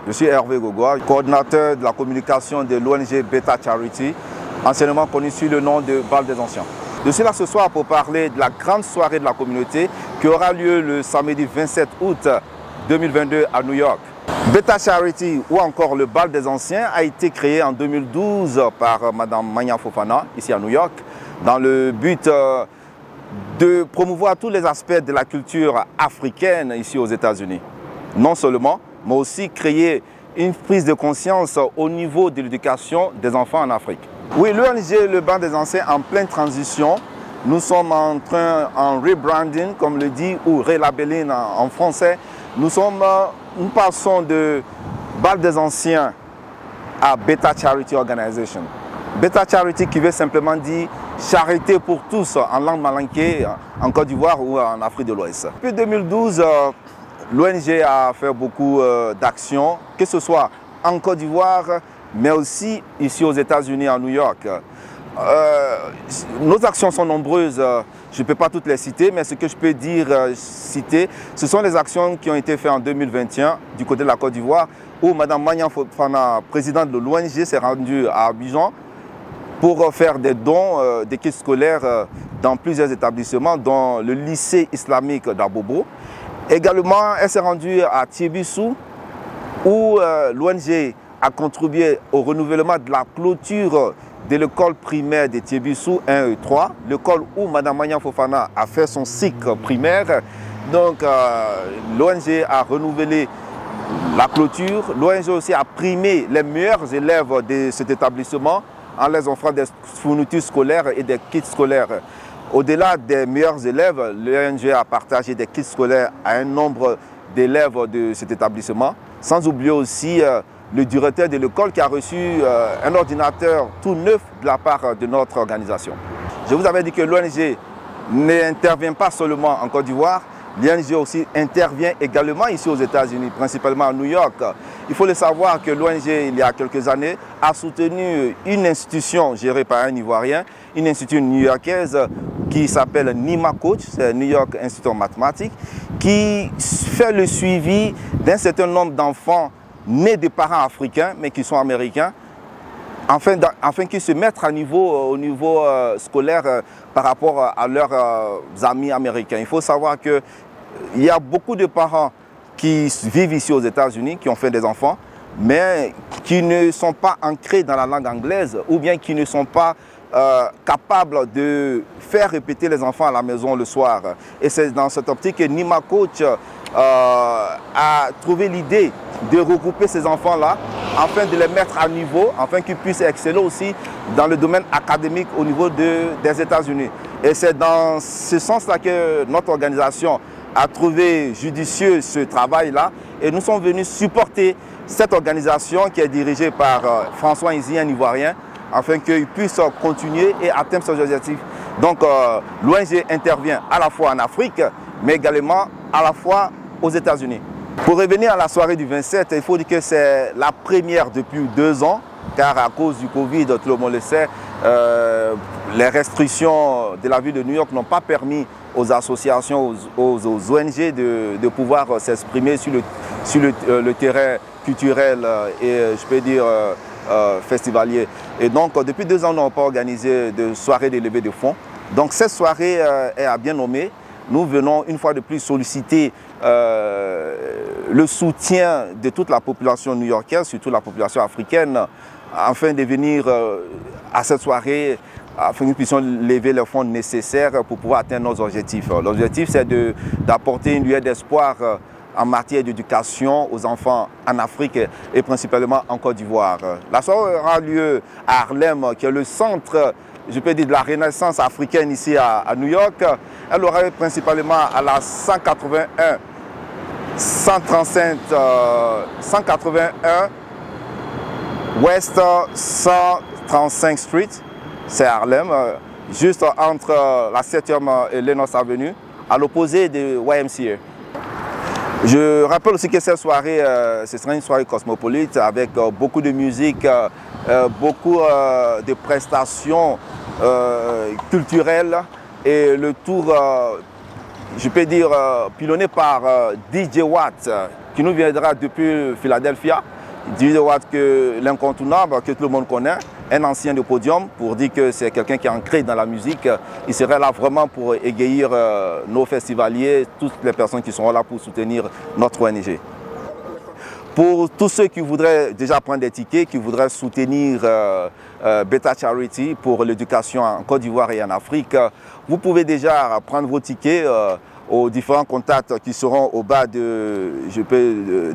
Je suis Hervé Gogoa, coordinateur de la communication de l'ONG Beta Charity, anciennement connu sous le nom de Val des Anciens. Je suis là ce soir pour parler de la grande soirée de la communauté qui aura lieu le samedi 27 août 2022 à New York. Beta Charity ou encore le Bal des Anciens a été créé en 2012 par Mme Manya Fofana ici à New York dans le but de promouvoir tous les aspects de la culture africaine ici aux États-Unis. Non seulement, mais aussi créer une prise de conscience au niveau de l'éducation des enfants en Afrique. Oui, l'ONG Le Bal des Anciens en pleine transition. Nous sommes en rebranding, comme le dit, ou relabelling en français. Nous passons de Bal des Anciens à Beta Charity Organization. Beta Charity qui veut simplement dire charité pour tous en langue malinké en Côte d'Ivoire ou en Afrique de l'Ouest. Depuis 2012, l'ONG a fait beaucoup d'actions, que ce soit en Côte d'Ivoire, mais aussi ici aux États-Unis, à New York. Nos actions sont nombreuses, je ne peux pas toutes les citer, mais ce que je peux citer, ce sont les actions qui ont été faites en 2021 du côté de la Côte d'Ivoire, où Mme Manya Fofana, présidente de l'ONG, s'est rendue à Abidjan pour faire des dons des kits scolaires dans plusieurs établissements, dont le lycée islamique d'Abobo. Également, elle s'est rendue à Tiébissou, où l'ONG a contribué au renouvellement de la clôture de l'école primaire de Tiébissou 1 et 3, l'école où Mme Manya Fofana a fait son cycle primaire. Donc l'ONG a renouvelé la clôture. L'ONG aussi a primé les meilleurs élèves de cet établissement en les offrant des fournitures scolaires et des kits scolaires. Au-delà des meilleurs élèves, l'ONG a partagé des kits scolaires à un nombre d'élèves de cet établissement, sans oublier aussi le directeur de l'école qui a reçu un ordinateur tout neuf de la part de notre organisation. Je vous avais dit que l'ONG n'intervient pas seulement en Côte d'Ivoire, l'ONG aussi intervient également ici aux États-Unis, principalement à New York. Il faut le savoir que l'ONG, il y a quelques années, a soutenu une institution gérée par un Ivoirien, une institution new-yorkaise qui s'appelle NIMA Coach, c'est New York Institute of Mathematics, qui fait le suivi d'un certain nombre d'enfants nés de parents africains, mais qui sont américains, afin qu'ils se mettent au niveau scolaire par rapport à leurs amis américains. Il faut savoir qu'il y a beaucoup de parents qui vivent ici aux États-Unis, qui ont fait des enfants, mais qui ne sont pas ancrés dans la langue anglaise ou bien qui ne sont pas capables de faire répéter les enfants à la maison le soir. Et c'est dans cette optique que Nima Coach a trouvé l'idée de regrouper ces enfants-là afin de les mettre à niveau, afin qu'ils puissent exceller aussi dans le domaine académique au niveau des États-Unis. Et c'est dans ce sens-là que notre organisation a trouvé judicieux ce travail-là et nous sommes venus supporter cette organisation qui est dirigée par François Izi, un Ivoirien, afin qu'ils puissent continuer et atteindre ses objectifs. Donc l'ONG intervient à la fois en Afrique, mais également à la fois aux États-Unis. Pour revenir à la soirée du 27, il faut dire que c'est la première depuis 2 ans, car à cause du Covid, tout le monde le sait, les restrictions de la ville de New York n'ont pas permis aux associations, aux ONG de pouvoir s'exprimer sur le terrain culturel et je peux dire festivalier. Et donc depuis 2 ans, nous n'avons pas organisé de soirée de levée de fonds. Donc cette soirée est à bien nommer. Nous venons une fois de plus solliciter le soutien de toute la population new-yorkaise, surtout la population africaine, afin de venir à cette soirée, afin que nous puissions lever les fonds nécessaires pour pouvoir atteindre nos objectifs. L'objectif, c'est d'apporter une lueur d'espoir en matière d'éducation aux enfants en Afrique et principalement en Côte d'Ivoire. La soirée aura lieu à Harlem, qui est le centre, je peux dire, de la renaissance africaine ici à New York. Elle aura lieu principalement à la 181 West 135 Street, c'est Harlem, juste entre la 7e et Lenox Avenue, à l'opposé de YMCA. Je rappelle aussi que cette soirée, ce sera une soirée cosmopolite avec beaucoup de musique, beaucoup de prestations culturelles et le tour, je peux dire, pilonné par DJ Watt, qui nous viendra depuis Philadelphia. Jimmy Watt, l'incontournable, que tout le monde connaît, un ancien de podium, pour dire que c'est quelqu'un qui est ancré dans la musique. Il serait là vraiment pour égayer nos festivaliers, toutes les personnes qui seront là pour soutenir notre ONG. Pour tous ceux qui voudraient déjà prendre des tickets, qui voudraient soutenir Beta Charity pour l'éducation en Côte d'Ivoire et en Afrique, vous pouvez déjà prendre vos tickets aux différents contacts qui seront au bas de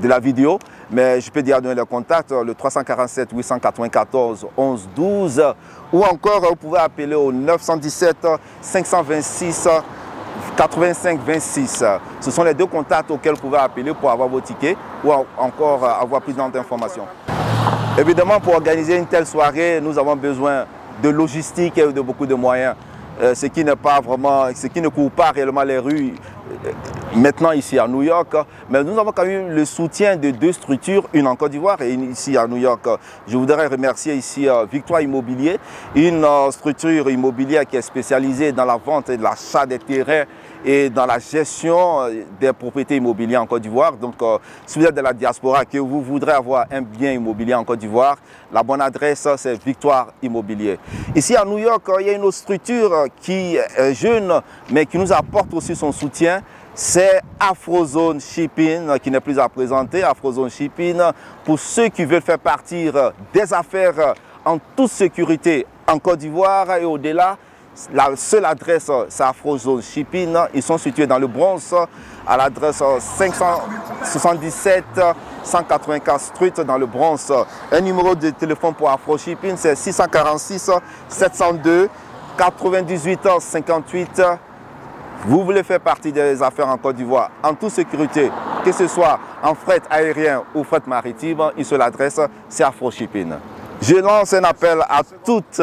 la vidéo. Mais je peux dire donner le contact, le 347 894 11 12, ou encore vous pouvez appeler au 917 526 85 26. Ce sont les deux contacts auxquels vous pouvez appeler pour avoir vos tickets ou encore avoir plus d'informations. Évidemment, pour organiser une telle soirée, nous avons besoin de logistique et de beaucoup de moyens. Ce qui ne court pas réellement les rues maintenant ici à New York. Mais nous avons quand même le soutien de deux structures, une en Côte d'Ivoire et une ici à New York. Je voudrais remercier ici Victoire Immobilier, une structure immobilière qui est spécialisée dans la vente et l'achat des terrains et dans la gestion des propriétés immobilières en Côte d'Ivoire. Donc, si vous êtes de la diaspora et que vous voudrez avoir un bien immobilier en Côte d'Ivoire, la bonne adresse, c'est Victoire Immobilier. Ici à New York, il y a une autre structure qui est jeune, mais qui nous apporte aussi son soutien. C'est Afrozone Shipping qui n'est plus à présenter. Afrozone Shipping, pour ceux qui veulent faire partir des affaires en toute sécurité en Côte d'Ivoire et au-delà. La seule adresse, c'est Afrozone Shipping. Ils sont situés dans le Bronx, à l'adresse 577 184 Street dans le Bronx. Un numéro de téléphone pour Afro Shipping, c'est 646 702 98 58. Vous voulez faire partie des affaires en Côte d'Ivoire en toute sécurité, que ce soit en fret aérien ou fret maritime, une seule adresse, c'est Afro Shipping. Je lance un appel à toute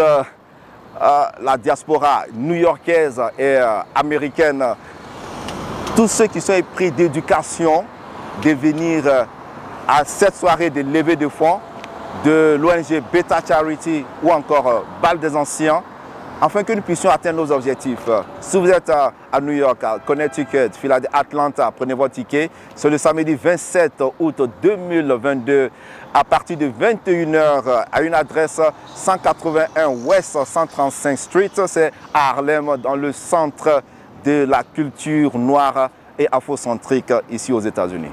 la diaspora new-yorkaise et américaine, tous ceux qui sont épris d'éducation, de venir à cette soirée de levée de fonds de l'ONG Beta Charity ou encore Bal des Anciens, afin que nous puissions atteindre nos objectifs. Si vous êtes à New York, à Connecticut, Philadelphie, Atlanta, prenez votre ticket. C'est le samedi 27 août 2022 à partir de 21 h à une adresse 181 West 135 Street. C'est à Harlem, dans le centre de la culture noire et afrocentrique ici aux États-Unis.